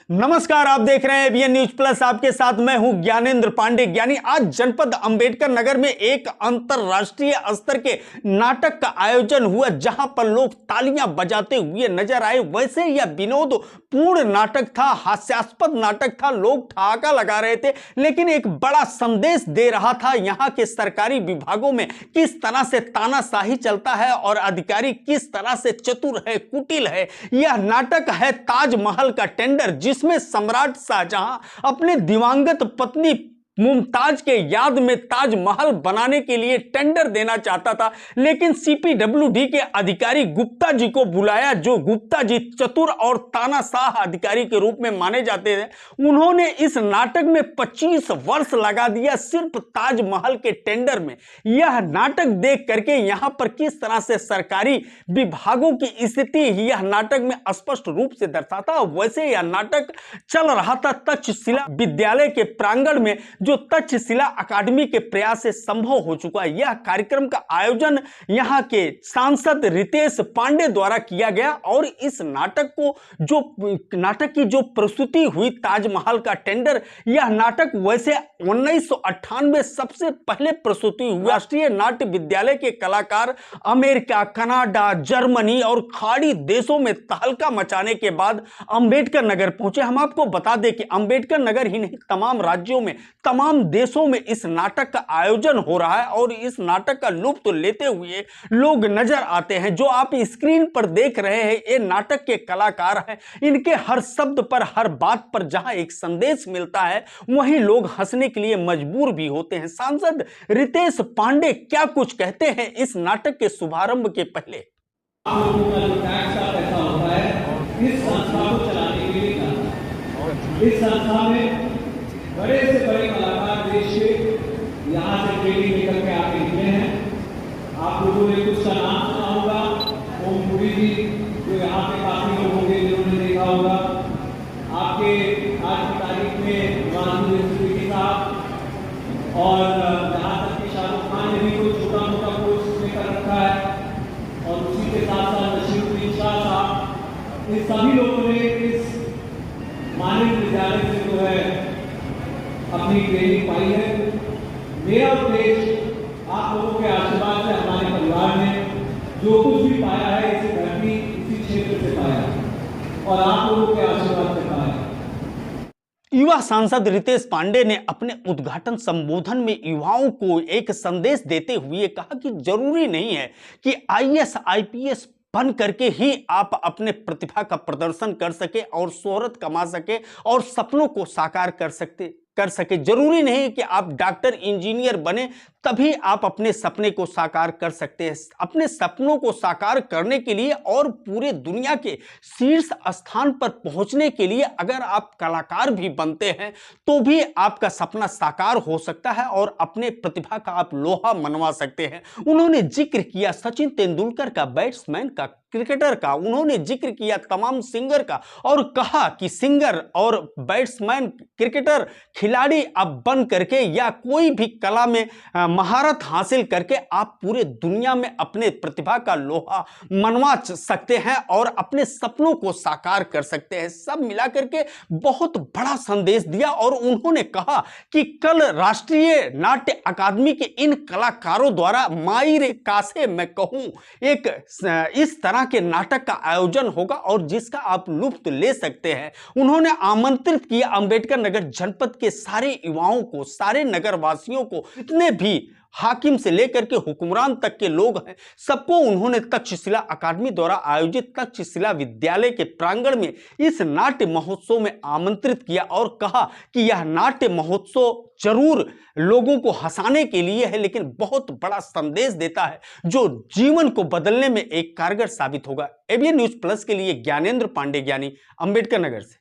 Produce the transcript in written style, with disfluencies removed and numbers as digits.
नमस्कार, आप देख रहे हैं एबीएन न्यूज प्लस। आपके साथ मैं हूं ज्ञानेंद्र पांडे ज्ञानी। आज जनपद अंबेडकर नगर में एक अंतरराष्ट्रीय स्तर के नाटक का आयोजन हुआ, जहां पर लोग तालियां बजाते हुए नजर आए। वैसे यह विनोद पूर्ण नाटक था, हास्यास्पद नाटक था, लोग ठहाका लगा रहे थे, लेकिन एक बड़ा संदेश दे रहा था। यहां के सरकारी विभागों में किस तरह से तानाशाही चलता है और अधिकारी किस तरह से चतुर है, कुटिल है। यह नाटक है ताजमहल का टेंडर, जिसमें सम्राट शाहजहां अपने दिवंगत पत्नी मुमताज के याद में ताजमहल बनाने के लिए टेंडर देना चाहता था, लेकिन सीपीडब्ल्यूडी के अधिकारी गुप्ता जी को बुलाया, जो गुप्ता जी चतुर और तानाशाह अधिकारी के रूप में माने जाते थे। उन्होंने इस नाटक में 25 वर्ष लगा दिया सिर्फ ताजमहल के टेंडर में। यह नाटक देख करके यहां पर किस तरह से सरकारी विभागों की स्थिति यह नाटक में स्पष्ट रूप से दर्शाता। वैसे यह नाटक चल रहा था तक्षशिला विद्यालय के प्रांगण में, जो तक्षशिला अकादमी के प्रयास से संभव हो चुका है। यह कार्यक्रम का आयोजन यहां के सांसद रितेश पांडे द्वारा किया गया और इस नाटक को नाटक की जो प्रस्तुति हुई ताजमहल का टेंडर, यह नाटक वैसे 1998 सबसे पहले प्रस्तुति हुई। राष्ट्रीय नाट्य विद्यालय के कलाकार अमेरिका, कनाडा, जर्मनी और खाड़ी देशों में तहलका मचाने के बाद अंबेडकर नगर पहुंचे। हम आपको बता दें कि अंबेडकर नगर ही नहीं, तमाम राज्यों में, तमाम देशों में इस नाटक का आयोजन हो रहा है और इस नाटक का लुत्फ लेते हुए लोग नजर आते हैं। जो आप स्क्रीन पर देख रहे हैं, ये नाटक के कलाकार हैं। इनके हर शब्द पर, हर बात पर जहां एक संदेश मिलता है, वहीं लोग हंसने के लिए मजबूर भी होते हैं। सांसद रितेश पांडे क्या कुछ कहते हैं इस नाटक के शुभारंभ के पहले। इस संस्था को चलाने के लिए इस संस्था में बड़े से बड़े कलाकार देश के यहाँ से ट्रेनिंग निकल के आके निकले हैं। आप लोगों ने कुछ का नाम सुना होगा, ओमपुरी जी, जो यहाँ पे काफी लोग होंगे जिन्होंने देखा होगा। आपके आज की तारीख में वाजपेयी साहब और यहाँ तक कि शाहरुख खान ने भी कोई छोटा मोटा कोर्स लेकर रखा है, और उसी के साथ साथ नसीरुद्दीन शाह साहब, इन सभी लोगों ने इस मानव विद्यालय से जो है अपनी ट्रेनिंग पाई है। मेरा उद्देश्य आप लोगों के आशीर्वाद से हमारे परिवार ने जो कुछ भी पाया है, इसी धरती, इसी क्षेत्र से पाया और आप लोगों के आशीर्वाद से पाया। युवा सांसद रितेश पांडे ने अपने उद्घाटन संबोधन में युवाओं को एक संदेश देते हुए कहा कि जरूरी नहीं है कि आईएएस आईपीएस बन करके ही आप अपने प्रतिभा का प्रदर्शन कर सके और शोहरत कमा सके और सपनों को साकार कर सके। जरूरी नहीं कि आप डॉक्टर, इंजीनियर बने तभी आप अपने सपने को साकार कर सकते हैं। अपने सपनों को साकार करने के लिए और पूरे दुनिया के शीर्ष स्थान पर पहुंचने के लिए अगर आप कलाकार भी बनते हैं तो भी आपका सपना साकार हो सकता है और अपने प्रतिभा का आप लोहा मनवा सकते हैं। उन्होंने जिक्र किया सचिन तेंदुलकर का, बैट्समैन का, क्रिकेटर का, उन्होंने जिक्र किया तमाम सिंगर का और कहा कि सिंगर और बैट्समैन, क्रिकेटर, खिलाड़ी आप बन करके या कोई भी कला में महारत हासिल करके आप पूरे दुनिया में अपने प्रतिभा का लोहा मनवा सकते हैं और अपने सपनों को साकार कर सकते हैं। सब मिलाकर के बहुत बड़ा संदेश दिया और उन्होंने कहा कि कल राष्ट्रीय नाट्य अकादमी के इन कलाकारों द्वारा माई रे कासे मैं कहूं एक इस तरह के नाटक का आयोजन होगा और जिसका आप लुत्फ ले सकते हैं। उन्होंने आमंत्रित किया अंबेडकर नगर जनपद के सारे युवाओं को, सारे नगरवासियों को, जितने भी हाकिम से लेकर के हुक्मरान तक के लोग हैं, सबको उन्होंने तक्षशिला अकादमी द्वारा आयोजित तक्षशिला विद्यालय के प्रांगण में इस नाट्य महोत्सव में आमंत्रित किया और कहा कि यह नाट्य महोत्सव जरूर लोगों को हंसाने के लिए है, लेकिन बहुत बड़ा संदेश देता है जो जीवन को बदलने में एक कारगर साबित होगा। एबीएन न्यूज प्लस के लिए ज्ञानेंद्र पांडे ज्ञानी, अंबेडकर नगर से।